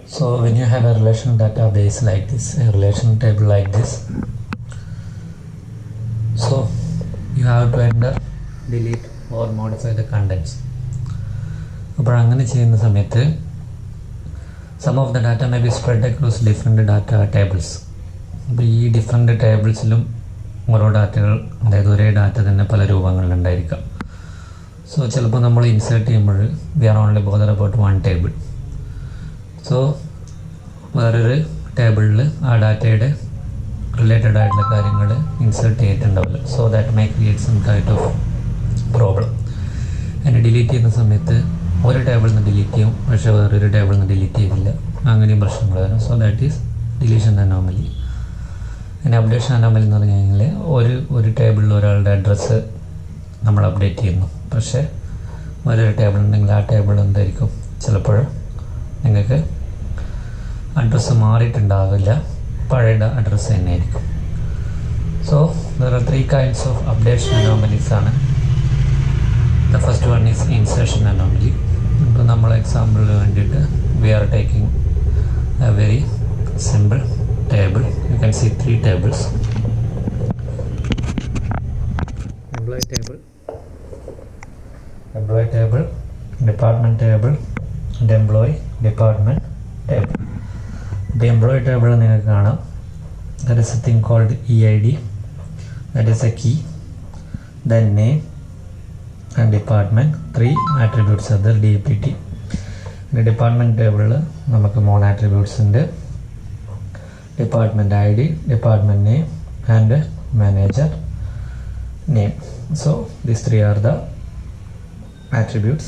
So when you have a relational database like this, a relational table like this, so you have to enter, delete or modify the contents. അപ്പോൾ അങ്ങനെ ചെയ്യുന്ന സമയത്ത് some of the data may be spread across different data tables. അപ്പോൾ ഈ different ടേബിൾസിലും ഓരോ ഡാറ്റകൾ, അതായത് ഒരേ data തന്നെ പല രൂപങ്ങളിലുണ്ടായിരിക്കാം. സോ ചിലപ്പോൾ നമ്മൾ ഇൻസേർട്ട് ചെയ്യുമ്പോൾ we are only bother about one table. So വേറൊരു ടേബിളിൽ ആ ഡാറ്റയുടെ റിലേറ്റഡ് ആയിട്ടുള്ള കാര്യങ്ങൾ ഇൻസേർട്ട് ചെയ്തിട്ടുണ്ടാവില്ല. So that may create some kind of problem. അതിനെ ഡിലീറ്റ് ചെയ്യുന്ന സമയത്ത് ഒരു ടേബിളിൽ നിന്ന് ഡിലീറ്റ് ചെയ്യും, പക്ഷേ വേറൊരു ടേബിളിൽ നിന്ന് ഡിലീറ്റ് ചെയ്തില്ല. അങ്ങനെയും പ്രശ്നങ്ങൾ വരും. So that is deletion anomaly. പിന്നെ അപ്ഡേഷൻ അനോമലി എന്ന് പറഞ്ഞു കഴിഞ്ഞാൽ ഒരു ടേബിളിൽ ഒരാളുടെ അഡ്രസ്സ് നമ്മൾ അപ്ഡേറ്റ് ചെയ്യുന്നു, പക്ഷേ വേറൊരു ടേബിൾ ഉണ്ടെങ്കിൽ ആ ടേബിൾ എന്തായിരിക്കും, ചിലപ്പോൾ നിങ്ങൾക്ക് അഡ്രസ്സ് മാറിയിട്ടുണ്ടാവില്ല, പഴയ അഡ്രസ്സ് തന്നെയായിരിക്കും. So there are 3 kinds of updation anomalies ആണ്. The first one is insertion anomaly. ഇപ്പോൾ നമ്മൾ എക്സാമ്പിളിന് വേണ്ടിയിട്ട് we are taking a very simple table. You can see 3 tables: employee table, department table, and employee department table. The employee table നിങ്ങൾക്ക് കാണാം, that is a thing called EID, that is a key, then name and department, 3 attributes are there, DPT. The department table നമുക്ക് 3 attributes ഉണ്ട്: department ID, department name, and manager name. So these 3 are the attributes.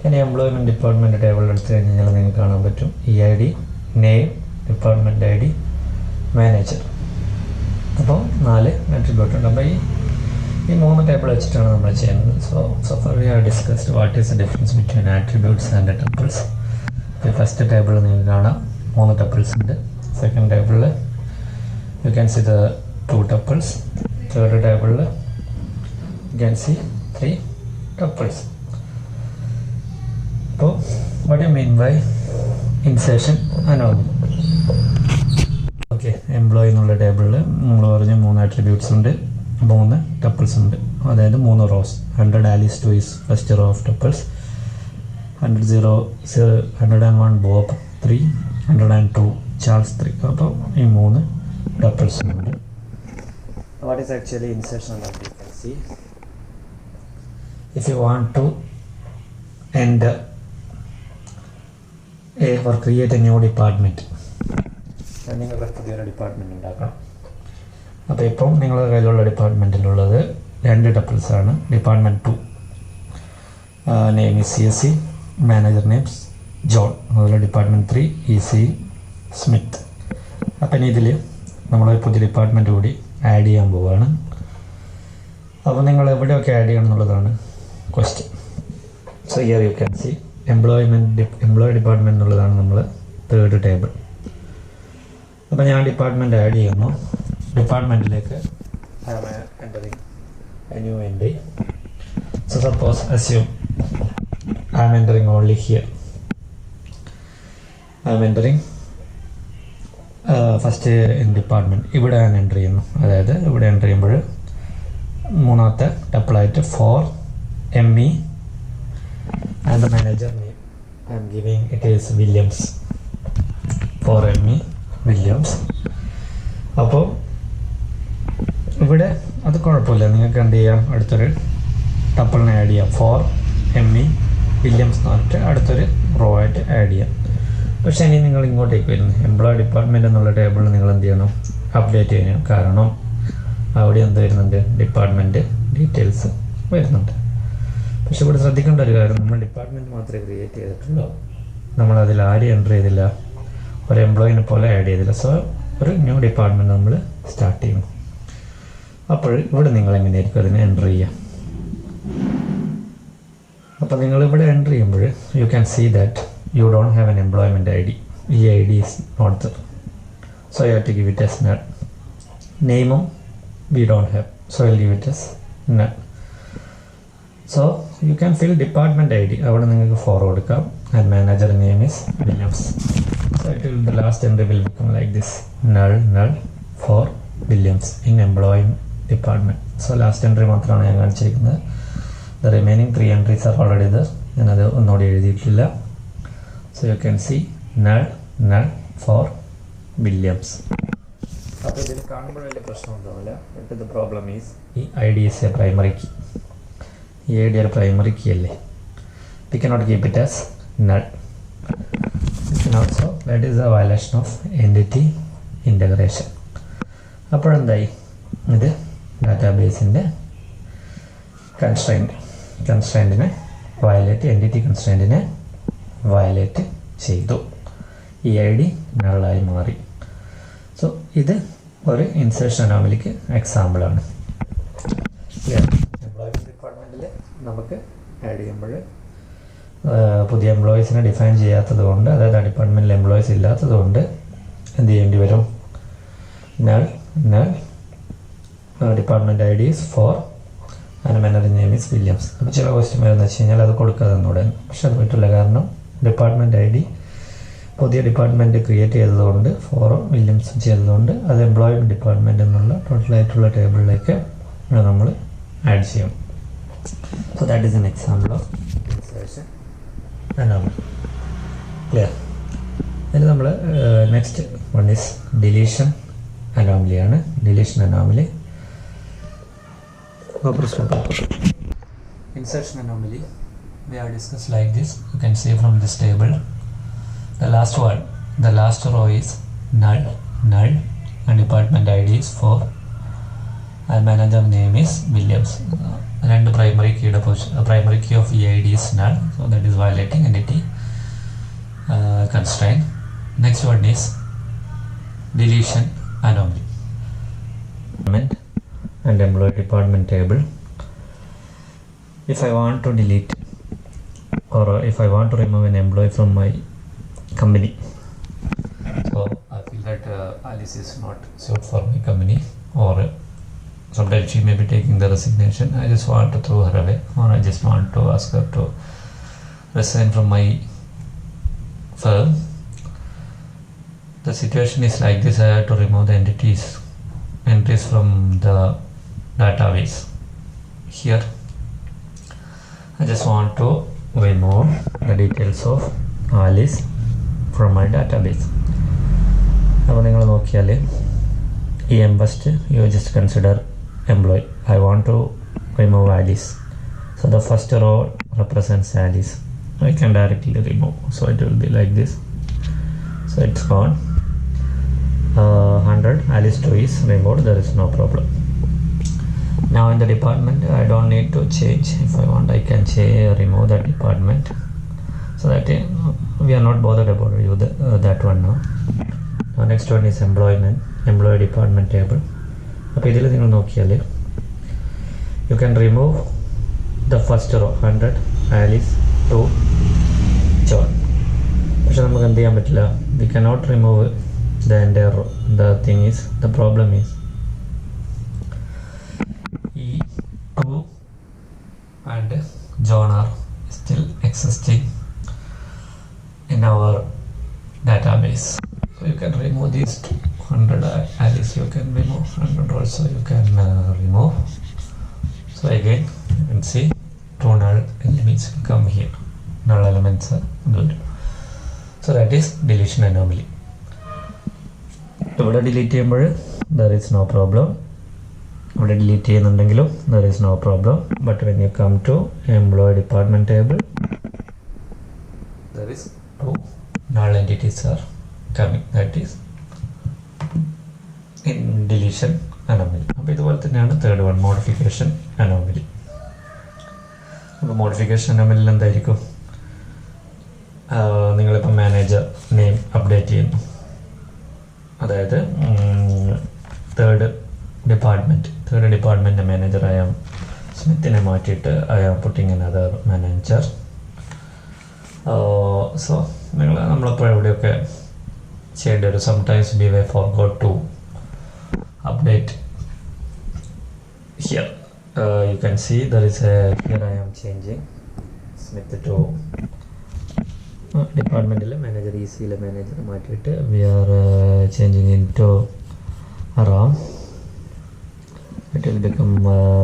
ഇനി employment department table എടുത്തു കഴിഞ്ഞാൽ നിങ്ങൾക്ക് കാണാൻ പറ്റും EID, name, department ID, manager. അപ്പോൾ 4 attribute ഉണ്ട്. അപ്പോൾ ഈ 3 ടേബിൾ വെച്ചിട്ടാണ് നമ്മൾ ചെയ്യുന്നത്. So far we have discussed what is the difference between attributes and tuples. ഈ ഫസ്റ്റ് ടേബിൾ നിങ്ങൾക്ക് കാണാം 3 tuples ഉണ്ട്. Second table you can see the 2 tuples. Third table you can see 3 tuples. So what do you mean by insertion anomaly? Okay, employee എന്നുള്ള ടേബിളിൽ നമ്മൾ പറഞ്ഞ 3 attributes ഉണ്ട്, 3 tuples ഉണ്ട്, അതായത് 3 rows. 100 Alice 2 is first row of tuples, 101 Bob 3, 102 Charles 3. അപ്പോൾ ഈ 3 tuples ഉണ്ട്. What is actually insertion anomaly? You can see if you want to end or create a new department, നിങ്ങളുടെ പുതിയൊരു ഡിപ്പാർട്ട്മെൻറ്റ് ഉണ്ടാക്കണം. അപ്പോൾ ഇപ്പം നിങ്ങളുടെ കയ്യിലുള്ള ഡിപ്പാർട്ട്മെൻറ്റിലുള്ളത് 2 tuples ആണ്. Department 2 name is CSC, manager names John. അതുപോലെ ഡിപ്പാർട്ട്മെൻറ്റ് 3 EC സ്മിത്ത്. അപ്പം ഇതിൽ നമ്മൾ പുതിയ ഡിപ്പാർട്ട്മെൻറ്റ് കൂടി ആഡ് ചെയ്യാൻ പോവുകയാണ്. അപ്പോൾ നിങ്ങൾ എവിടെയൊക്കെ ആഡ് ചെയ്യണം എന്നുള്ളതാണ് question. So here you can see employee department എന്നുള്ളതാണ് നമ്മൾ 3rd ടേബിൾ. അപ്പോൾ ഞാൻ ഡിപ്പാർട്ട്മെൻറ്റ് ആഡ് ചെയ്യുന്നു. ഡിപ്പാർട്ട്മെൻറ്റിലേക്ക് I am entering a new entry. So suppose assume I am entering only here. I am entering first department. ഇവിടെ ഞാൻ enter ചെയ്യുന്നു. അതായത് ഇവിടെ എൻ്റർ ചെയ്യുമ്പോൾ 3ാമത്തെ ടപ്പിളായിട്ട് 4 ME and the manager name I am giving it is Williams. 4 ME Williams. അപ്പോൾ ഇവിടെ അത് കുഴപ്പമില്ല, നിങ്ങൾക്ക് എന്ത് ചെയ്യാം, അടുത്തൊരു ടപ്പിളിനെ ആഡ് ചെയ്യാം. 4 ME വില്യംസ് എന്ന് പറഞ്ഞിട്ട് അടുത്തൊരു റോ ആയിട്ട് ആഡ് ചെയ്യാം. പക്ഷേ ഇനി നിങ്ങൾ ഇങ്ങോട്ടേക്ക് വരുന്നു, എംപ്ലോയി ഡിപ്പാർട്ട്മെൻറ്റ് എന്നുള്ള ടേബിളിൽ നിങ്ങൾ എന്ത് ചെയ്യണം, അപ്ഡേറ്റ് ചെയ്യണം. കാരണം അവിടെ എന്ത് വരുന്നുണ്ട്, ഡിപ്പാർട്ട്മെൻറ്റ് ഡീറ്റെയിൽസ് വരുന്നുണ്ട്. പക്ഷെ ഇവിടെ ശ്രദ്ധിക്കേണ്ട ഒരു കാര്യം, നമ്മൾ ഡിപ്പാർട്ട്മെൻറ്റ് മാത്രമേ ക്രിയേറ്റ് ചെയ്തിട്ടുള്ളൂ, നമ്മളതിൽ ആരും എൻ്റർ ചെയ്തില്ല, ഒരു എംപ്ലോയിനെ പോലെ ആഡ് ചെയ്തില്ല. സോ ഒരു ന്യൂ ഡിപ്പാർട്ട്മെൻറ്റ് നമ്മൾ സ്റ്റാർട്ട് ചെയ്യുന്നു. അപ്പോൾ ഇവിടെ നിങ്ങൾ എങ്ങനെയായിരിക്കും അതിനെ എൻ്റർ ചെയ്യുക. അപ്പോൾ നിങ്ങളിവിടെ എൻ്റർ ചെയ്യുമ്പോൾ you can see that you don't have an employment ID. EID is not there, so you have to give it as null. Name we don't have, so I'll give it as null. So you can fill department ID. അവിടെ നിങ്ങൾക്ക് 4 കൊടുക്കാം, and manager name is Williams. So the last entry will become like this: null null for Williams in employee department. So last entry മാത്രമാണ് ഞാൻ കാണിച്ചിരിക്കുന്നത്. The remaining 3 entries are already there. ഞാനത് ഒന്നുകൂടി എഴുതിയിട്ടില്ല. So you can see null null for Williams. അപ്പോൾ ഇതിൽ കാണുമ്പോൾ വലിയ പ്രശ്നമൊന്നുമില്ല. But the problem is ഈ ID is a primary key. ഈ ID ഒരു primary key അല്ലേ. We cannot keep it as null. Also, that is a violation of entity integration. അപ്പോൾ എന്തായി? ഇത് ഡാറ്റാബേസിൻ്റെ കൺസ്ട്രെയിൻറ്റിനെ വയലേറ്റ്, എൻറ്റിറ്റി കൺസ്ട്രെയിൻറ്റിനെ വയലേറ്റ് ചെയ്തു. ഈ ഐ ഡി നള്ളായി മാറി. സോ ഇത് ഒരു ഇൻസേർഷൻ അനോമലിക്ക് എക്സാമ്പിളാണ്. എംപ്ലോയ്മെൻറ്റ് ഡിപ്പാർട്ട്മെൻറ്റിൽ നമുക്ക് ആഡ് ചെയ്യുമ്പോൾ പുതിയ എംപ്ലോയീസിനെ ഡിഫൈൻ ചെയ്യാത്തത് കൊണ്ട്, അതായത് ആ ഡിപ്പാർട്ട്മെൻറ്റിൽ എംപ്ലോയീസ് ഇല്ലാത്തത് കൊണ്ട് എന്ത് ചെയ്യേണ്ടി വരും? Null department I D is four and manager name is Williams. അപ്പോൾ ചില ക്വസ്റ്റ്യൻ വരുന്നത് വെച്ച് കഴിഞ്ഞാൽ അത് കൊടുക്കാതെ തന്നൂടെ, പക്ഷെ അത് പറ്റില്ല. കാരണം ഡിപ്പാർട്ട്മെൻറ്റ് ഐ ഡി പുതിയ ഡിപ്പാർട്ട്മെൻറ്റ് ക്രിയേറ്റ് ചെയ്തതുകൊണ്ട്, ഫോറും വില്യംസും ചെയ്തതുകൊണ്ട് അത് എംപ്ലോയ്മെൻറ്റ് ഡിപ്പാർട്ട്മെൻറ്റ് എന്നുള്ള ടോട്ടലായിട്ടുള്ള ടേബിളിലേക്ക് നമ്മൾ ആഡ് ചെയ്യും. So that is an example of insertion anomaly. Clear? ഇനി നമ്മൾ next one is deletion anomaly ആണ്. Deletion anomaly insertion anomaly we have discussed like this. You can see from this table the last row is null and department ID is 4 and manager name is Williams. And primary key of EID is null, so that is violating entity constraint. Next one is deletion anomaly. And employee department table. If I want to delete or if I want to remove an employee from my company, so I feel that Alice is not suited for my company, or sometimes she may be taking the resignation. I just want to throw her away, or I just want to ask her to resign from my firm. The situation is like this: I have to remove the entries from the database. Here I just want to remove the details of Alice from my database. അപ്പോൾ നിങ്ങൾ നോക്കിയാൽ ഈ first you just consider employee. I want to remove Alice, so the first row represents Alice. I can directly remove, so it will be like this. So it's gone. 100 Alice 2 is removed. There is no problem. Now in the department I don't need to change. If I want, I can remove that department, so that we are not bothered about that one now. Now next one is employee department table. അപ്പോൾ ഇതിൽ നിങ്ങൾ നോക്കിയാൽ you can remove the first row 100 Alice 2 John. പക്ഷെ നമുക്ക് എന്ത് ചെയ്യാൻ പറ്റില്ല? We cannot remove the entire row. The problem is E2 and John are still existing in our database. So you can remove these 100 Alice, you can remove 100 also, you can remove. So again you can see two null elements come here. Null elements are good. So that is deletion anomaly. ഇവിടെ delete ചെയ്യുമ്പോൾ there is no problem. ഇവിടെ delete ചെയ്യുന്നുണ്ടെങ്കിലും there is no problem. But when you come to employee department table, there is two null entities are coming. That is in deletion anomaly. അപ്പോൾ ഇതുപോലെ തന്നെയാണ് third one, modification anomaly. അപ്പോൾ modification അനോമലിയിൽ എന്തായിരിക്കും? നിങ്ങളിപ്പോൾ manager name update ചെയ്യുന്നു, അതായത് third department മാനേജറായ സ്മിത്തിനെ മാറ്റിയിട്ട് I am putting another manager. So നമ്മളിപ്പോൾ എവിടെയൊക്കെ ചെയ്യേണ്ടി വരും? Sometimes be way forgot to update here. You can see there is a, here I am changing Smith to ഡിപ്പാർട്ട്മെൻറ്റിൽ മാനേജർ ഈസിയിലെ മാനേജർ മാറ്റിയിട്ട് we are changing in to Ram. It will become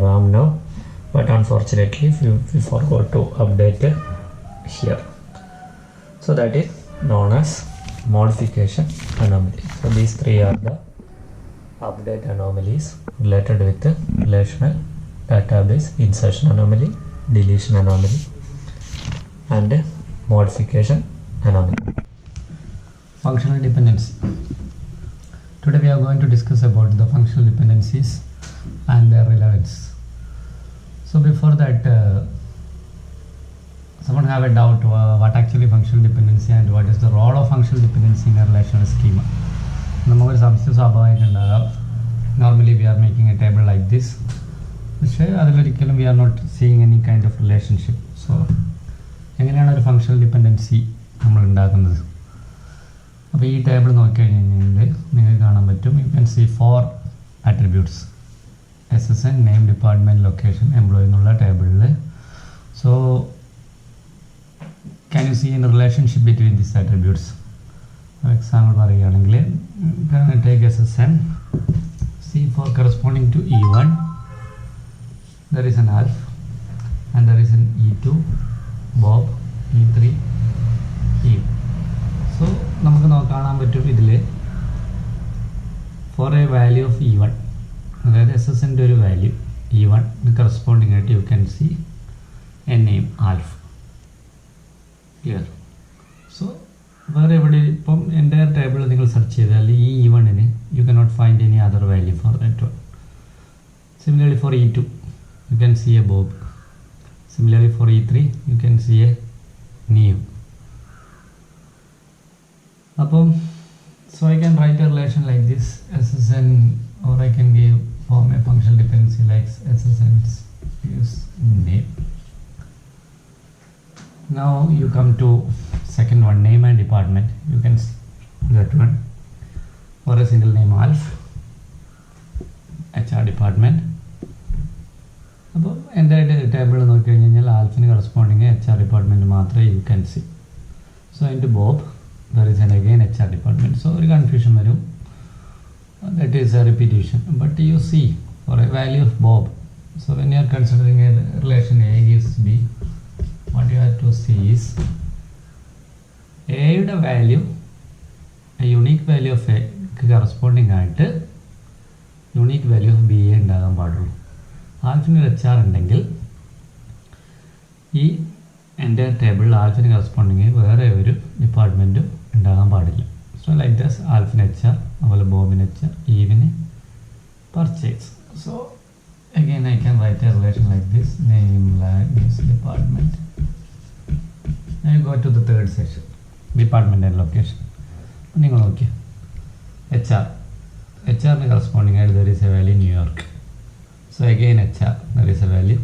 RAM now, but unfortunately we forgot to update here. So that is known as modification anomaly. So these three are the update anomalies related with the relational database: insertion anomaly, deletion anomaly, and modification anomaly. Functional dependency. Today we are going to discuss about the functional dependencies and their relevance. So before that, someone have a doubt what actually functional dependency and what is the role of functional dependency in a relational schema. നമുക്കൊരു സംശയം സ്വാഭാവികമായിട്ടുണ്ടാകാം. Normally we are making a table like this, പക്ഷേ അതിലൊരിക്കലും we are not seeing any kind of relationship. So എങ്ങനെയാണ് ഒരു functional dependency നമ്മൾ ഉണ്ടാക്കുന്നത്? അപ്പോൾ ഈ ടേബിൾ നോക്കിക്കഴിഞ്ഞാൽ നിങ്ങൾക്ക് കാണാൻ പറ്റും, you can see 4 attributes: SSN, name, department, location, employee എന്നുള്ള ടേബിളിൽ. So can you see in relationship between these attributes? For example പറയുകയാണെങ്കിൽ take SSN, see for corresponding to E1 there is an alf and there is an E2 Bob, E3 Eve. So നമുക്ക് കാണാൻ പറ്റും ഇതിൽ four a value of E1, അതായത് SSൻ്റെ ഒരു value E1 corresponding ആയിട്ട് you can see a name Alf. Clear? So വേറെ എവിടെ ഇപ്പം എൻ്റെ ടേബിൾ നിങ്ങൾ സെർച്ച് ചെയ്താൽ ഈ E1ന് you can not find any other value for that one. Similarly for E2 you can see a Bob. Similarly for E3 you can see a Eve. അപ്പം so I can write a relation like this SSN, or I can form a functional dependency like SSN's use name. Now you come to second one, name and department. You can see that one for a single name alf, HR department. അപ്പോൾ എൻ്റെ table നോക്കി കഴിഞ്ഞാൽ ആൽഫിന് corresponding HR department മാത്രമേ U can C. So into Bob there is an again HR department. So ഒരു confusion വരും, that is a repetition. But you see for a value of Bob, so when you are considering a relation A gives B, what you have to see is A യുടെ value, a unique value of A corresponding ആയിട്ട് unique value of B A ഉണ്ടാകാൻ പാടുള്ളൂ. ആൽഫിന് HR ഉണ്ടെങ്കിൽ ഈ എൻ്റെ ടേബിളിൽ ആൽഫിന് corresponding വേറെ ഒരു ഡിപ്പാർട്ട്മെൻറ്റും ഉണ്ടാകാൻ പാടില്ല. സോ ലൈക്ക് ദസ് ആൽഫിന് HR, അതുപോലെ ബോബിന് HR, ഈവിന് purchase. So again I can write a relation like this, name language department. I go to the third section, department and location. നിങ്ങൾ നോക്കിയാൽ HRന് കറസ്പോണ്ടിങ് ആയിട്ട് there is a value New York. So again HR, there is a value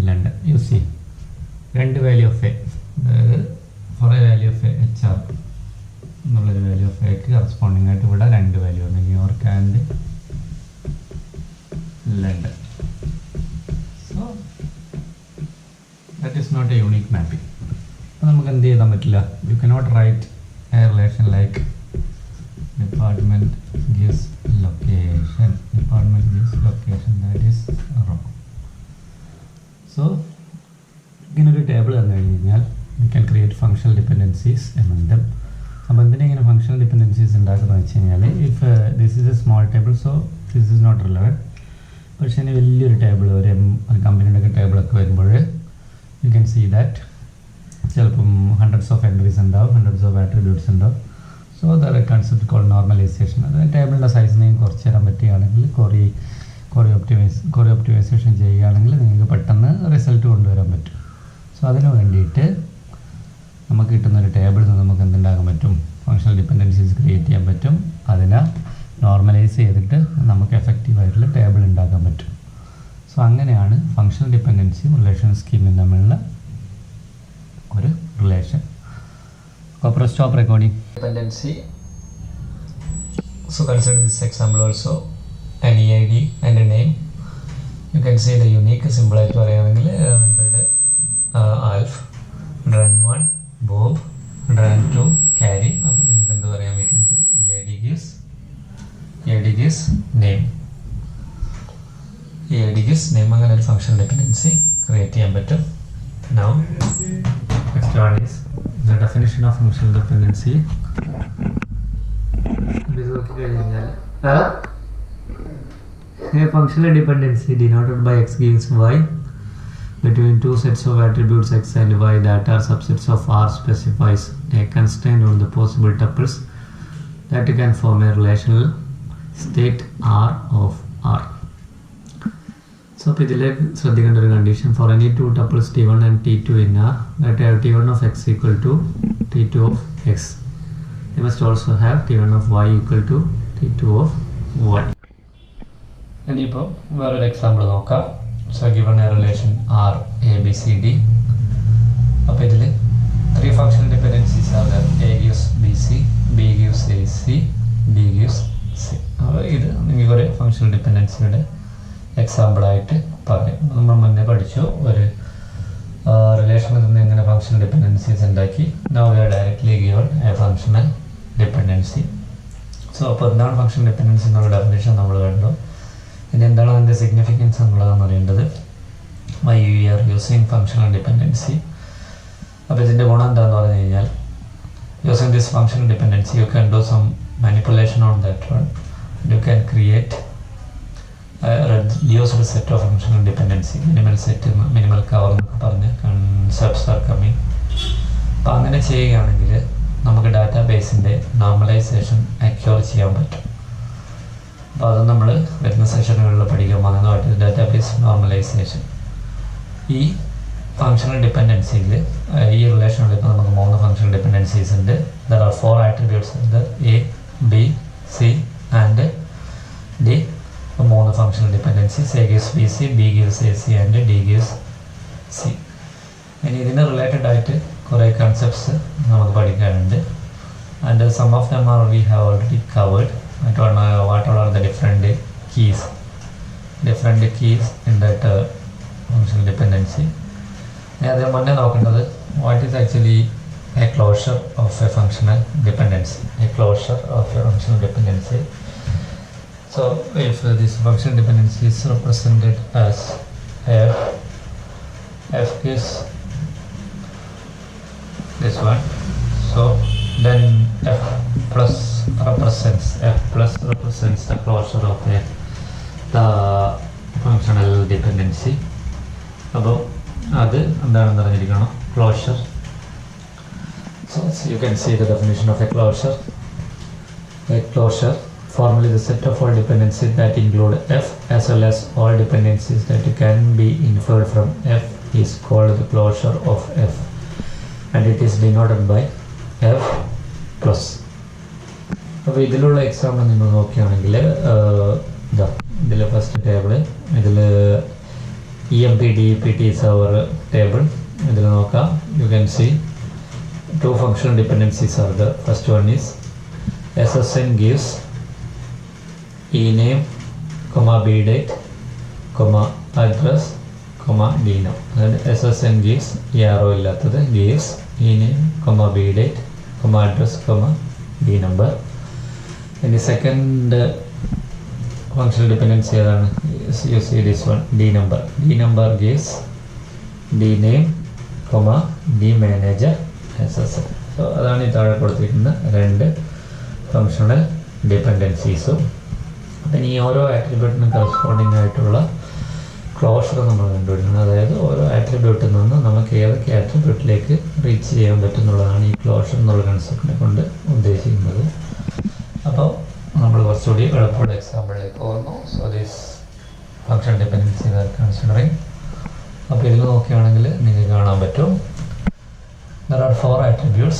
London. You see രണ്ട് value of A, അതായത് for a value of a HR എന്നുള്ളൊരു value of എക്ക് corresponding ആയിട്ട് ഇവിടെ രണ്ട് വാല്യൂ ഉണ്ട്, New York and London. So that is not a unique mapping. അപ്പോൾ നമുക്ക് എന്ത് ചെയ്യാൻ പറ്റില്ല? You cannot write a relation like department gives location, department gives location, that is wrong. So ഇങ്ങനൊരു ടേബിൾ തന്നു കഴിഞ്ഞ് കഴിഞ്ഞാൽ we can create functional dependencies among them. അപ്പോൾ എന്തിനാ ഇങ്ങനെ ഫങ്ഷണൽ ഡിപ്പെൻഡൻസീസ് ഉണ്ടാക്കുന്നത് വെച്ച് കഴിഞ്ഞാൽ, if this is a small table so this is not relevant. പക്ഷേ ഇനി വലിയൊരു ടേബിൾ, ഒരു കമ്പനിയുടെ ഒക്കെ ടേബിളൊക്കെ വരുമ്പോൾ യു ക്യാൻ സീ ദാറ്റ് ചിലപ്പം ഹൺഡ്രഡ്സ് ഓഫ് എൻട്രീസ് ഉണ്ടാവും, ഹൺഡ്രഡ്സ് ഓഫ് ആട്രിബ്യൂട്ട്സ് ഉണ്ടാവും. So there A concept call normalisation. അത് ടേബിളിൻ്റെ സൈസ് നിങ്ങൾക്ക് കുറച്ച് തരാൻ പറ്റുകയാണെങ്കിൽ, ക്വറി ഒപ്റ്റിമൈസേഷൻ ചെയ്യുകയാണെങ്കിൽ നിങ്ങൾക്ക് പെട്ടെന്ന് റിസൾട്ട് കൊണ്ടുവരാൻ പറ്റും. സോ അതിന് വേണ്ടിയിട്ട് നമുക്ക് കിട്ടുന്നൊരു ടേബിളിൽ നിന്ന് നമുക്ക് എന്തുണ്ടാക്കാൻ പറ്റും? ഫങ്ഷണൽ ഡിപ്പെൻഡൻസീസ് ക്രിയേറ്റ് ചെയ്യാൻ പറ്റും. അതിനെ നോർമലൈസ് ചെയ്തിട്ട് നമുക്ക് എഫക്റ്റീവായിട്ടുള്ള ടേബിൾ ഉണ്ടാക്കാൻ പറ്റും. സോ അങ്ങനെയാണ് ഫങ്ഷണൽ ഡിപ്പെൻഡൻസിയും റിലേഷൻ സ്കീമും തമ്മിലുള്ള ഒരു റിലേഷൻ. അപ്പോൾ stop recording. Dependency. So consider this example also, an EID and a name. You can say the unique symbol ആയിട്ട് പറയുകയാണെങ്കിൽ 100 ആൽഫ്, 101 ബോബ്, run to carry. അപ്പോൾ നിങ്ങൾക്ക് എന്താ പറയാൻ പറ്റുന്നത് AD gives name. AD gives name അങ്ങനെ ഒരു ഫംഗ്ഷൻ ഡിപെൻഡൻസി ക്രിയേറ്റ് ചെയ്യാൻ പറ്റും. Now next one is the definition of functional dependency. ഇത് നോക്കി കഴിഞ്ഞാൽ a functional dependency denoted by x gives y between two sets of attributes x and y that are subsets of R specifies a constraint on the possible tuples that can form a relational state R of R. So ഇതിലെ ശ്രദ്ധിക്കേണ്ട ഒരു condition for any two tuples t1 and t2 in R that have t1 of x equal to t2 of x, they must also have t1 of y equal to t2 of y. ഇനിയിപ്പോൾ വേറൊരു example നോക്കാം. So given a relation R A B C D, അപ്പോൾ ഇതിൽ 3 functional dependencies are there. A gives BC, B gives AC, D gives C. അപ്പോൾ ഇത് നിങ്ങൾക്കൊരു functional ഡിപ്പെൻഡൻസിയുടെ എക്സാമ്പിളായിട്ട് പറയാം. നമ്മൾ മുന്നേ പഠിച്ചു ഒരു റിലേഷനിൽ നിന്ന് എങ്ങനെ ഫങ്ഷണൽ ഡിപ്പെൻഡൻസീസ് ഉണ്ടാക്കി. Now we are directly given a functional dependency. So അപ്പോൾ എന്താണ് ഫങ്ഷണൽ ഡിപ്പെൻഡൻസി എന്നുള്ള ഡെഫിനേഷൻ നമ്മൾ കണ്ടു. ഇനി എന്താണ് അതിൻ്റെ സിഗ്നിഫിക്കൻസ് എന്നുള്ളതാണ് അറിയേണ്ടത്. Why you are using functional dependency. അപ്പോൾ ഇതിൻ്റെ ഗുണം എന്താണെന്ന് പറഞ്ഞു കഴിഞ്ഞാൽ using this functional dependency you can do some manipulation on that one. You can create reduced set of functional dependency, minimal set, minimal cover എന്നൊക്കെ പറഞ്ഞ് കൺസെപ്റ്റ്സ് ആർ കമ്മിങ്. അപ്പോൾ അങ്ങനെ ചെയ്യുകയാണെങ്കിൽ നമുക്ക് ഡാറ്റാ ബേസിൻ്റെ നോർമലൈസേഷൻ അക്യൂർ ചെയ്യാൻ പറ്റും. അപ്പോൾ അത് നമ്മൾ വരുന്ന സെഷനുകളിൽ പഠിക്കാൻ പോകുന്നത് ഡാറ്റാ ബേസ് നോർമലൈസേഷൻ. ഈ ഫങ്ഷണൽ ഡിപ്പെൻഡൻസിയിൽ ഈ റിലേഷനിൽ ഇപ്പോൾ നമുക്ക് 3 ഫങ്ഷണൽ ഡിപ്പെൻഡൻസീസ് ഉണ്ട്. ദർ ആർ 4 ആട്രിബ്യൂട്ട്സ് ഉണ്ട്, A, B, C and D. 3 functional dependencies. A gives BC, B gives AC and D gives C. ഇനി ഇതിന് റിലേറ്റഡ് ആയിട്ട് കുറേ കൺസെപ്റ്റ്സ് നമുക്ക് പഠിക്കാനുണ്ട്. And some of them are we have already covered. What all are the different keys in that functional dependency. അതിന് മുന്നേ നോക്കേണ്ടത് what is actually a closure of a functional dependency. So if this functional dependency is represented as f is this one, so then f plus represents the closure of the functional dependency. അപ്പോൾ അത് എന്താണെന്ന് അറിഞ്ഞിരിക്കണം. Closure. So you can see the definition of a closure. A closure, formally the set of all dependencies that include f as well as all dependencies that can be inferred from f is called the closure of f, and it is denoted by f plus. അപ്പോൾ ഇതിലുള്ള example നിങ്ങൾ നോക്കുകയാണെങ്കിൽ ഇതിൽ first table, ഇതിൽ EMP DEPT is our table. ഇതിൽ നോക്കാം, you can see 2 functional dependencies are there. First one is SSN gives ename, bdate, address, dname. And SSN gives arrow illathathu gives ename, bdate, address, d number. And the second functional dependency is, you see this one, d number gives dname, dmanager, SSN. So അതാണ് ഈ താഴെ കൊടുത്തിരിക്കുന്ന 2 functional ഡിപ്പെൻഡൻസീസും. അപ്പം ഈ ഓരോ ആട്രിബ്യൂട്ടിനും corresponding ആയിട്ടുള്ള closure നമ്മൾ കണ്ടുപിടിക്കണം. അതായത് ഓരോ ആട്രിബ്യൂട്ടിൽ നിന്ന് നമുക്ക് ഏതൊക്കെ ആട്രിബ്യൂട്ടിലേക്ക് റീച്ച് ചെയ്യാൻ പറ്റുന്നുള്ളതാണ് ഈ ക്ലോഷർ എന്നുള്ള കൺസെപ്റ്റിനെ കൊണ്ട് ഉദ്ദേശിക്കുന്നത്. അപ്പോൾ നമ്മൾ കുറച്ചുകൂടി എളുപ്പമുള്ള എക്സാമ്പിളിലേക്ക് പോകുന്നു. So this function dependency R considering. അപ്പോൾ ഇതിൽ നോക്കുകയാണെങ്കിൽ നിങ്ങൾക്ക് കാണാൻ പറ്റും there are 4 attributes.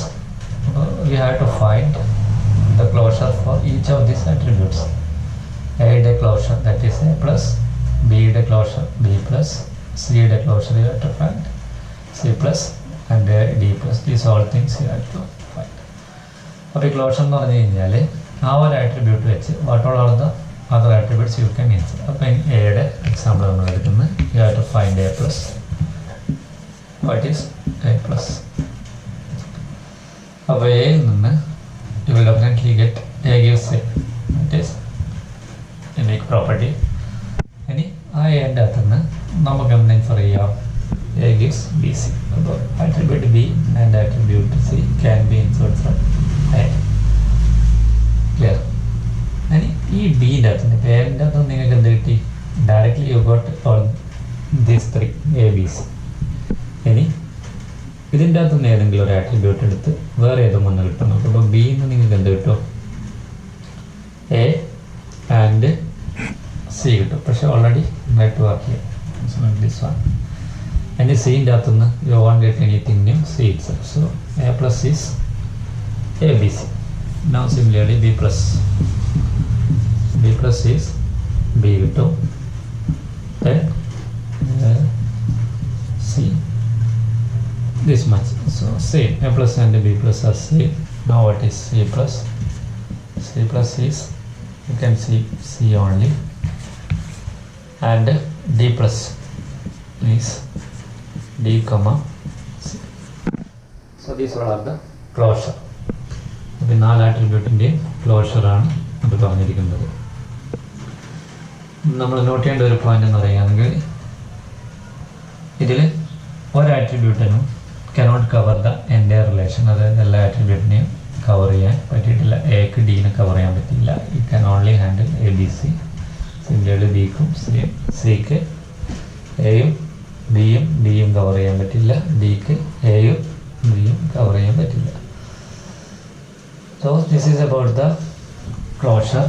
We have to find the closure for each of these attributes. A the closure, that is A plus, B the closure, B plus, C the closure you have to find, C plus and D plus. These all things you have to find. അപ്പോൾ ഈ closure എന്ന് പറഞ്ഞു കഴിഞ്ഞാൽ ആ ഒരു attribute വെച്ച് what all are the other attributes you can infer. അപ്പോൾ എയുടെ എക്സാമ്പിൾ നമ്മൾ എടുക്കുന്നത് you have to find A plus. What is A plus? അപ്പോൾ എയിൽ നിന്ന് you will definitely get A gives A. That is unique property. ഇനി ആ എൻ്റെ അകത്ത് നിന്ന് നമുക്ക് എന്തെങ്കിലും ഇൻഫർ ചെയ്യാം A gives B C. അപ്പോൾ attribute B and attribute C can be inferred from A. Clear? ഇനി ഈ ബീൻ്റെ അകത്ത് നിന്ന് ഇപ്പോൾ എൻ്റെ അകത്ത് നിന്ന് നിങ്ങൾക്ക് എന്ത് കിട്ടി? Directly you got all these three A B C. ഇനി ഇതിൻ്റെ അകത്ത് നിന്ന് ഏതെങ്കിലും ഒരു ആട്രിബ്യൂട്ട് എടുത്ത് വേറെ ഏതോ ഒന്ന് കിട്ടും. അപ്പോൾ ബിയിൽ നിന്ന് നിങ്ങൾക്ക് എന്ത് കിട്ടും? എ ആൻഡ് സി കിട്ടും. പക്ഷേ ഓൾറെഡി നെറ്റ്വർക്ക് ചെയ്യാം ദിസ് വൺ. ഇനി സിൻ്റെ അകത്ത് നിന്ന് you won't get anything new C it's. So A plus is A B C. Now similarly B plus is B കിട്ടും. C this much. So same, A plus and B plus are same. Now what is C plus? C plus is, you can see C only, and D plus is D comma C. So these all are the closure. അപ്പോൾ 4 ആട്രിബ്യൂട്ടിൻ്റെയും ക്ലോഷറാണ് അത് പറഞ്ഞിരിക്കുന്നത്. നമ്മൾ not ചെയ്യേണ്ട ഒരു point എന്ന് പറയുകയാണെങ്കിൽ ഇതിൽ ഒരു ആട്രിബ്യൂട്ടിനും cannot cover the entire relation. അതായത് എല്ലാ ആട്രിബ്യൂട്ടിനെയും കവർ ചെയ്യാൻ പറ്റിയിട്ടില്ല. എക്ക് ഡീനെ കവർ ചെയ്യാൻ പറ്റില്ല. It can only handle A B C. Similarly ബിക്കും സിക്ക് എയും ബിയും ഡിയും കവർ ചെയ്യാൻ പറ്റില്ല. ഡിക്ക് എയും ബിയും കവർ ചെയ്യാൻ പറ്റില്ല. So this is about the closure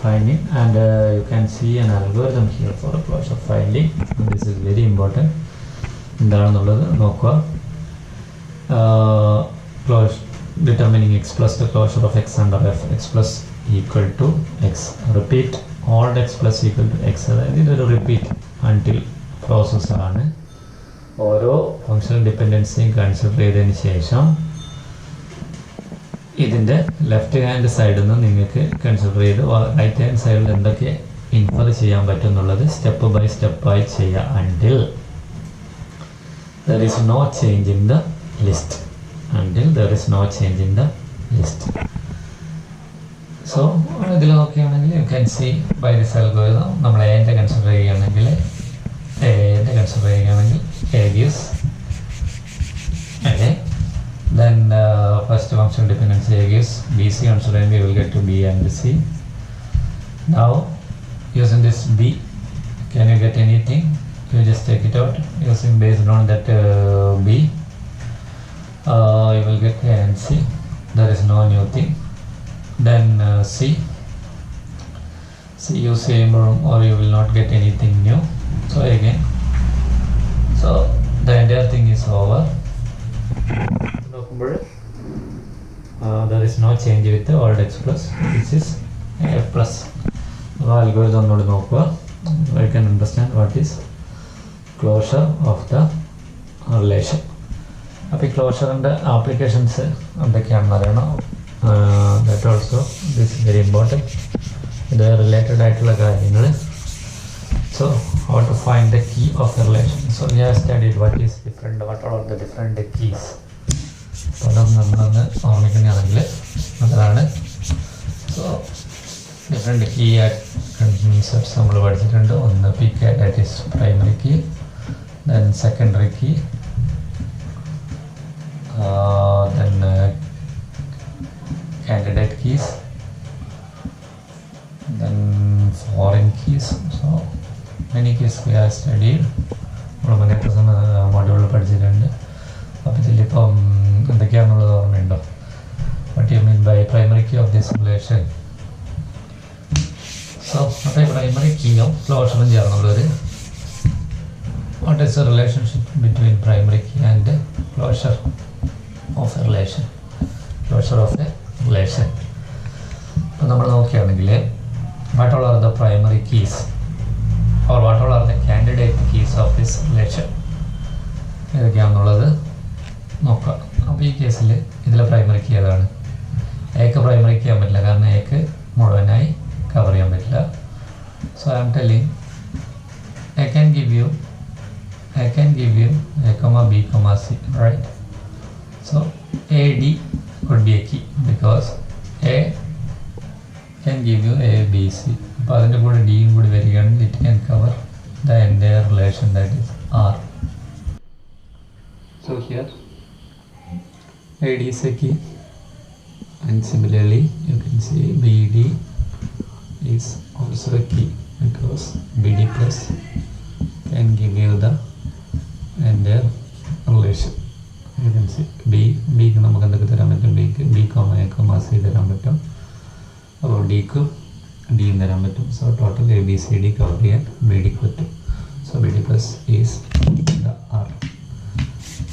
finding, and you can see an algorithm here for closure finding. And this is very important. എന്താണെന്നുള്ളത് നോക്കുക. Determining x plus the closure of x under f, x plus equal to x. Repeat all x plus equal to x. അതായത് ഇതൊരു repeat until പ്രോസസ്സാണ്. ഓരോ functional ഡിപ്പെൻഡൻസിയും consider ചെയ്തതിന് ശേഷം ഇതിൻ്റെ left hand സൈഡിൽ നിന്ന് നിങ്ങൾക്ക് കൺസിഡർ ചെയ്ത് റൈറ്റ് ഹാൻഡ് സൈഡിൽ എന്തൊക്കെ ഇൻഫർ ചെയ്യാൻ പറ്റും എന്നുള്ളത് സ്റ്റെപ്പ് ബൈ സ്റ്റെപ്പായി ചെയ്യുക until there is no change in the list. Until there is no change in the list. So ഇതിൽ നോക്കുകയാണെങ്കിൽ you can see by this algorithm നമ്മൾ എൻ്റെ കൺസിഡർ ചെയ്യുകയാണെങ്കിൽ A gives A. Then first function dependency A gives BC, considering we will get to B and C. Now using this B, can you get anything? You just take it out using based on that B. You will get A and C. There is no new thing. Then C you same or you will not get anything new. So again, so the entire thing is over. There is no change with the old x plus. This is A plus. Algorithm node nokka. I can understand what is closure of the relation. അപ്പോൾ ഈ ക്ലോഷറിൻ്റെ applications എന്തൊക്കെയാണെന്ന് അറിയണം. That also this very important. ഇത് related ആയിട്ടുള്ള കാര്യങ്ങൾ. So how to find the key of the relation. So we have studied what are the different keys. അപ്പോൾ അതൊന്നും നമ്മളൊന്ന് ഓർമ്മിക്കുകയാണെങ്കിൽ നല്ലതാണ്. സോ ഡിഫറെൻറ്റ് കീ കൺസെപ്റ്റ്സ് നമ്മൾ പഠിച്ചിട്ടുണ്ട്. ഒന്ന് P K, that is primary key. Then secondary key, then candidate keys, then foreign keys. So many keys we have studied. നമ്മൾ മുന്നേറ്റ മോഡ്യൂളിൽ പഠിച്ചിട്ടുണ്ട്. അപ്പോൾ ഇതിലിപ്പം എന്തൊക്കെയാണെന്നുള്ളത് ഓർമ്മയുണ്ടോ? What do you mean by primary key of this relation? So അപ്പോൾ primary കീയും ക്ലോഷറും ചേർന്നുള്ളൊരു what is the relationship between primary key and closure of a relation? Closure of a relation. അപ്പോൾ നമ്മൾ നോക്കുകയാണെങ്കിൽ what all are the primary keys or what all are the candidate keys of this relation ഏതൊക്കെയാണെന്നുള്ളത് നോക്കാം. അപ്പോൾ ഈ കേസിൽ ഇതിലെ primary key ഏതാണ്? എക്ക് പ്രൈമറി കീ ചെയ്യാൻ പറ്റില്ല, കാരണം എക്ക് മുഴുവനായി കവർ ചെയ്യാൻ പറ്റില്ല. So I am telling I can give you A comma B comma C, right? So AD could be a key because A can give you A, B, C. അപ്പോൾ അതിൻ്റെ കൂടെ ഡിയും കൂടി വരികയാണെങ്കിൽ it can cover the entire relation, that is R. So here AD is a key, and similarly you can see BD is also a key because BD plus can give you the entire relation. You can see B ക്ക് നമുക്ക് എന്തൊക്കെ തരാൻ പറ്റും, B, A, C തരാൻ പറ്റും, അപ്പോൾ ഡിക്ക് ഡിയും തരാൻ പറ്റും. So total A B C D cover ചെയ്യാൻ ബി ഡിക്ക് പറ്റും. So B D plus is the R.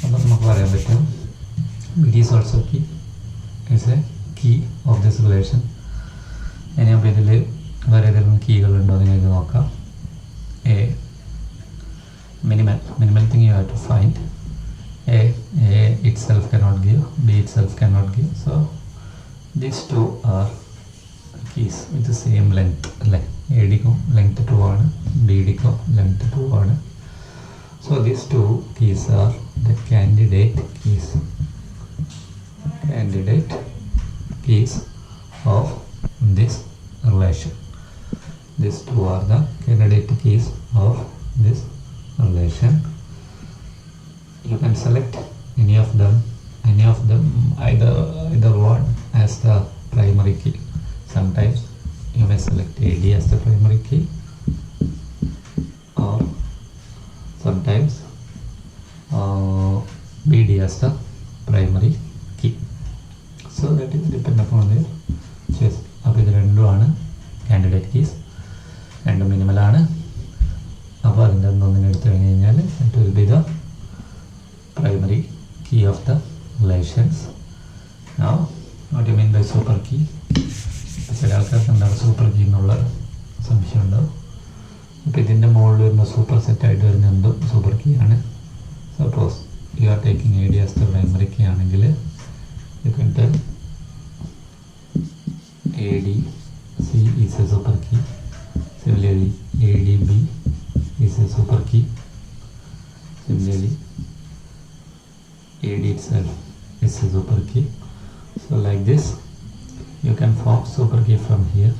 അപ്പോൾ നമുക്ക് പറയാൻ പറ്റും B D is also key, is a key of this relation. ഇനി അപ്പോൾ ഇതിൽ വേറെ ഏതെങ്കിലും കീകളുണ്ടോ എന്ന് നിങ്ങൾക്ക് നോക്കാം. A minimal thing you have to find. A itself cannot give, B itself cannot give, so these two are keys with the same length. അല്ലേ, എ ഡിക്കും ലെങ്ത് 2 ആണ്, ബി ഡിക്കും ലെങ്ത് 2 ആണ്. So these two keys are the candidate keys of this relation. These two are the candidate keys of this relation. You can select any of them, either one as the primary key. Sometimes you may select AD as the primary key, or sometimes BD as the primary key. So that is depend upon their choice. അപ്പോൾ ഇത് രണ്ടുമാണ് candidate keys, രണ്ട് മിനിമലാണ്. അപ്പോൾ അതിൻ്റെ ഒന്നിനെ എടുത്തു കഴിഞ്ഞ് കഴിഞ്ഞാൽ it will be the primary key of the relations. Now what do you mean by super key? ചില ആൾക്കാർക്ക് എന്താണ് സൂപ്പർ കീ എന്നുള്ള സംശയമുണ്ട്. അപ്പോൾ ഇതിൻ്റെ മുകളിൽ വരുന്ന സൂപ്പർ സെറ്റായിട്ട് വരുന്ന എന്തും സൂപ്പർ കീ ആണ്. Suppose you are taking A D as the primary key ആണെങ്കിൽ you can tell A D C is a super key. Similarly A D B is a super key. Similarly AD itself is a super key. So like this you can form super key from here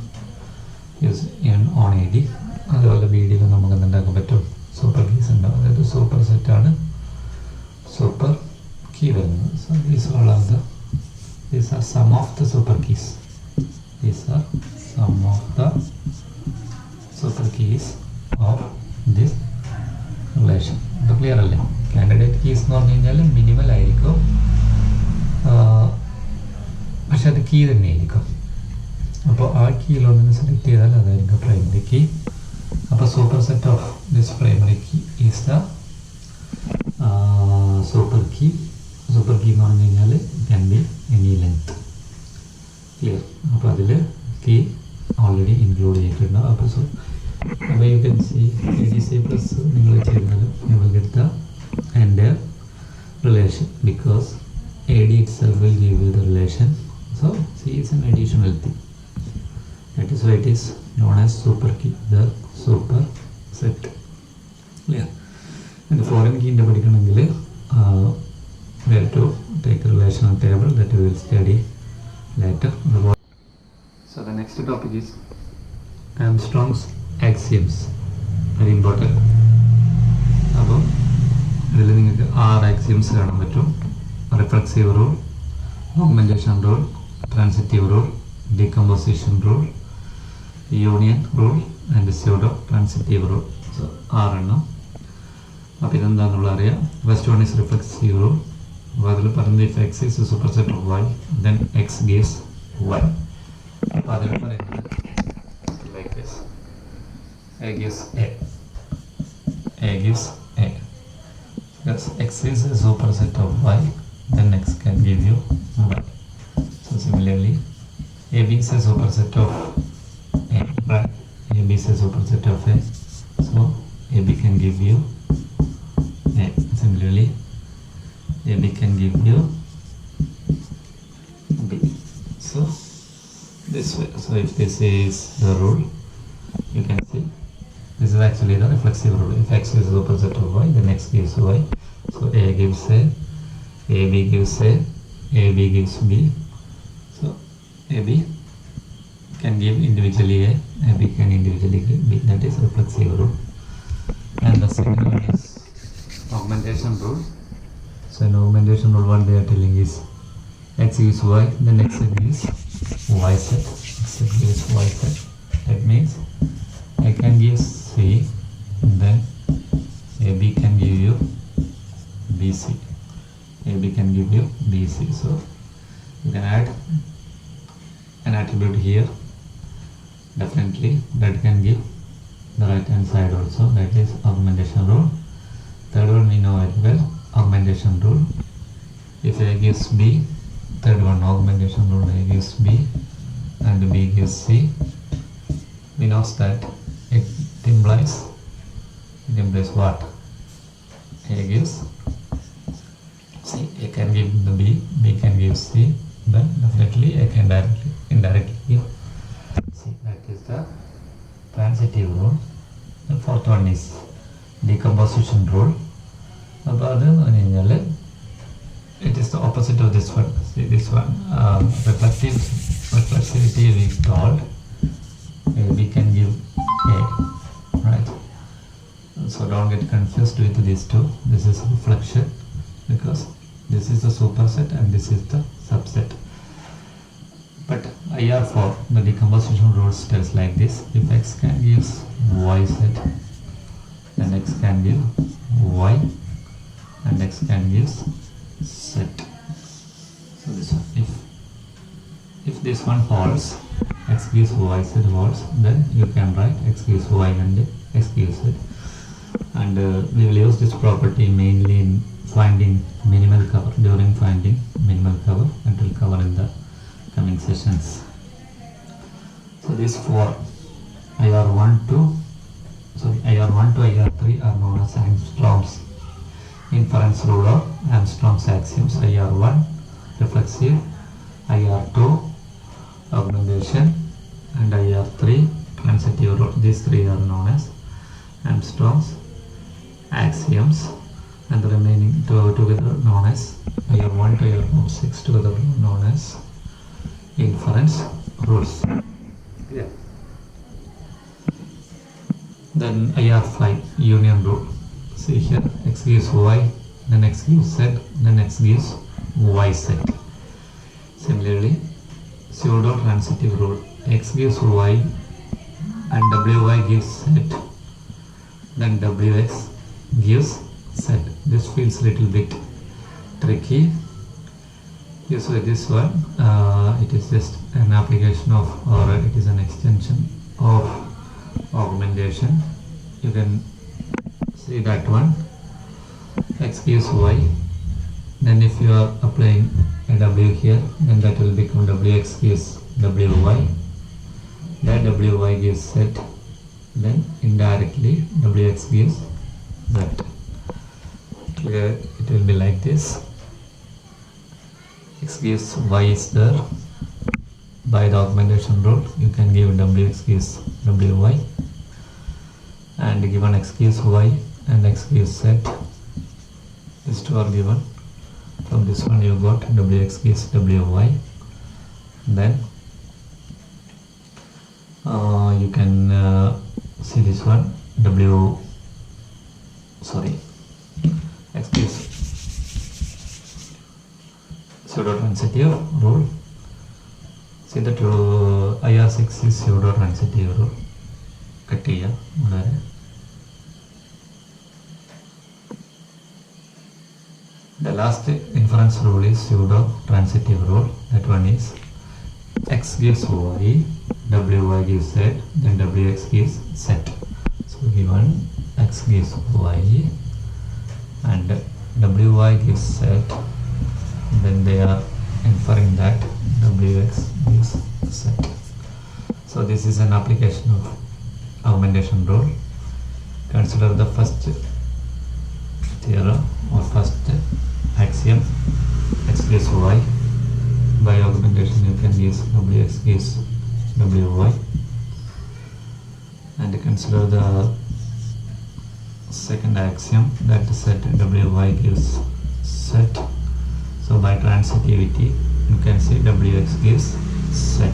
use in on AD. അതുപോലെ B ഡിയിൽ നമുക്ക് എന്തുണ്ടാക്കാൻ പറ്റും, super keys ഉണ്ടാവും. അതായത് super സെറ്റാണ് super key വരുന്നത്. So these are some of the super keys. These are some of the super keys of this relation. ഇത് clear അല്ലേ? കാൻഡിഡേറ്റ് കീസ് എന്ന് പറഞ്ഞു കഴിഞ്ഞാൽ മിനിമൽ ആയിരിക്കും, പക്ഷെ അത് കീ തന്നെ ആയിരിക്കും. അപ്പോൾ ആ കീയിലൊന്നിനെ സെലക്ട് ചെയ്താൽ അതായിരിക്കും പ്രൈമറി കീ. അപ്പോൾ superset of this primary key is the super key. Super key എന്ന് പറഞ്ഞു കഴിഞ്ഞാൽ can be any length. Clear? അപ്പോൾ അതിൽ കീ ഓൾറെഡി ഇൻക്ലൂഡ് ചെയ്തിട്ടുണ്ട്. അപ്പോൾ you can see A D C plus നിങ്ങൾ ചെയ്യുന്നത് you will get the entire relation because AD itself will give you the relation. So C is an additional thing. That is why it is known as super key, the super set. Clear? And the foreign key in the particular where to take a relational table that we will study later. So the next topic is Armstrong's axioms. Very important. About ഇതിൽ നിങ്ങൾക്ക് 6 axioms കാണാൻ പറ്റും. Reflexive rule, augmentation rule, transitive rule, decomposition rule, union rule and pseudo transitive rule. So 6 എണ്ണം. അപ്പോൾ ഇതെന്താണെന്നുള്ള അറിയാം. First one is reflexive rule. അപ്പോൾ അതിൽ പറയുന്നത് if X is superset of Y then X gives Y. അപ്പോൾ അതിൽ പറയുന്നത് like this, A gives A gives A. Because x is a superset of y, then x can give you y. So similarly, AB is a superset of A, right? AB is a superset of A, so AB can give you A. Similarly, AB can give you B. So this way. So if this is the rule, you can see this is actually the reflexive rule. If x is the opposite of y, then x gives y. So A gives A, AB gives A, AB gives B, AB can give individually A, AB can individually give B. That is reflexive rule. And the second one is augmentation rule. So in augmentation rule, what they are telling is x gives y, then x gives y set. X gives y set. That means I can give C, then AB can give you BC. AB can give you BC. So you can add an attribute here. Definitely that can give the right hand side also. That is augmentation rule. Third one we know very well, augmentation rule. If A gives B, third one augmentation rule, A gives B and B gives C. We know that it implies what? A gives C. A can give the B, B can give C, then definitely A can indirectly give C. That is the transitive rule. The fourth one is decomposition rule. It is the opposite of this one. See this one, reflexivity we called. We can give A, right? So don't get confused with these two. This is reflection because this is the superset and this is the subset. But IR4, the decomposition rules tells like this: if x can give y set, then x can give y, and x can give set. So this one, if this one holds, x gives y set holds, then you can write x gives y and x gives z. And we will use this property mainly in finding minimal cover, during finding minimal cover, and we'll cover in the coming sessions. So these four, IR1 to IR3 are known as Armstrong's inference rule or Armstrong's axioms. IR1 reflexive, IR2 augmentation, and IR3 transitive rule. These three are known as Armstrong's axioms, and the remaining two together known as IR1 to IR6 together known as inference rules. Yeah. Then IR5 union rule. See here, x gives y, then x gives z, then x gives y set. Similarly, pseudo transitive rule: x gives y and wy gives set, then wx gives set. This feels little bit tricky. Yes, with this one, it is just an application of, or it is an extension of augmentation. You can see that one, x gives y, then if you are applying a w here, then that will become wx gives wy, then wy gives set, then indirectly wx gives z. Here it will be like this: x gives y is there. By the augmentation rule, you can give wx gives wy, and given x gives y and x gives z, these two are given. From this one you got wx gives wy. Then you can see this one, x gives pseudo-transitive rule. See that IR6 is pseudo-transitive rule. The last inference rule is pseudo-transitive rule. That one is x gives y, wy gives z, then wx gives set. So given x gives y and wy gives set, then they are inferring that wx gives set. So this is an application of augmentation rule. Consider the first theorem or first axiom: x gives y. By augmentation you can use wx gives wy. And consider the second axiom, that set wy gives set. So by transitivity you can say wx gives set.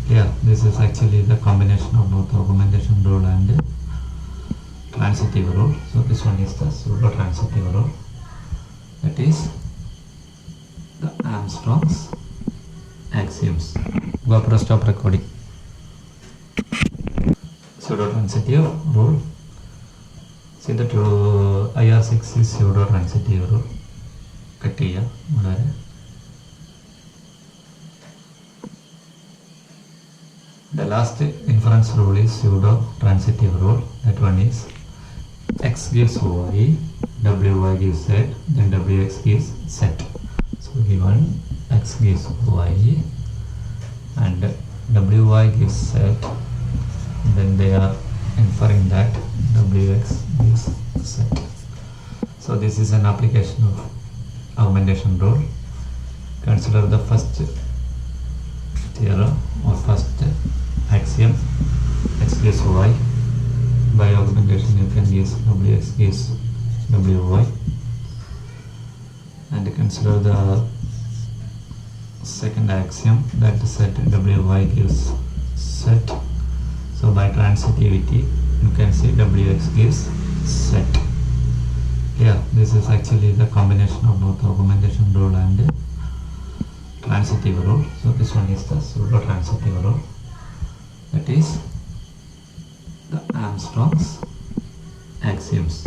Yeah, this is actually the combination of both augmentation rule and transitive rule. So this one is the pseudo transitive rule, that is the Armstrong's axioms. Go for stop recording. Pseudo transitive rule. See that IR6 is pseudo transitive rule. Cut here. The last inference rule is pseudo transitive rule. That one is x gives y, wy gives z, then wx gives z. So given x gives y and wy gives z, then they are inferring that wx gives z. So this is an application of augmentation rule. Consider the first theorem or first axiom, x gives y. By augmentation you can use wx gives wy, and consider the second axiom, that set wy gives set. So by transitivity you can see wx gives set. Yeah, this is actually the combination of both augmentation rule and transitive rule. So this one is the pseudo transitive rule, that is the Armstrong's axioms.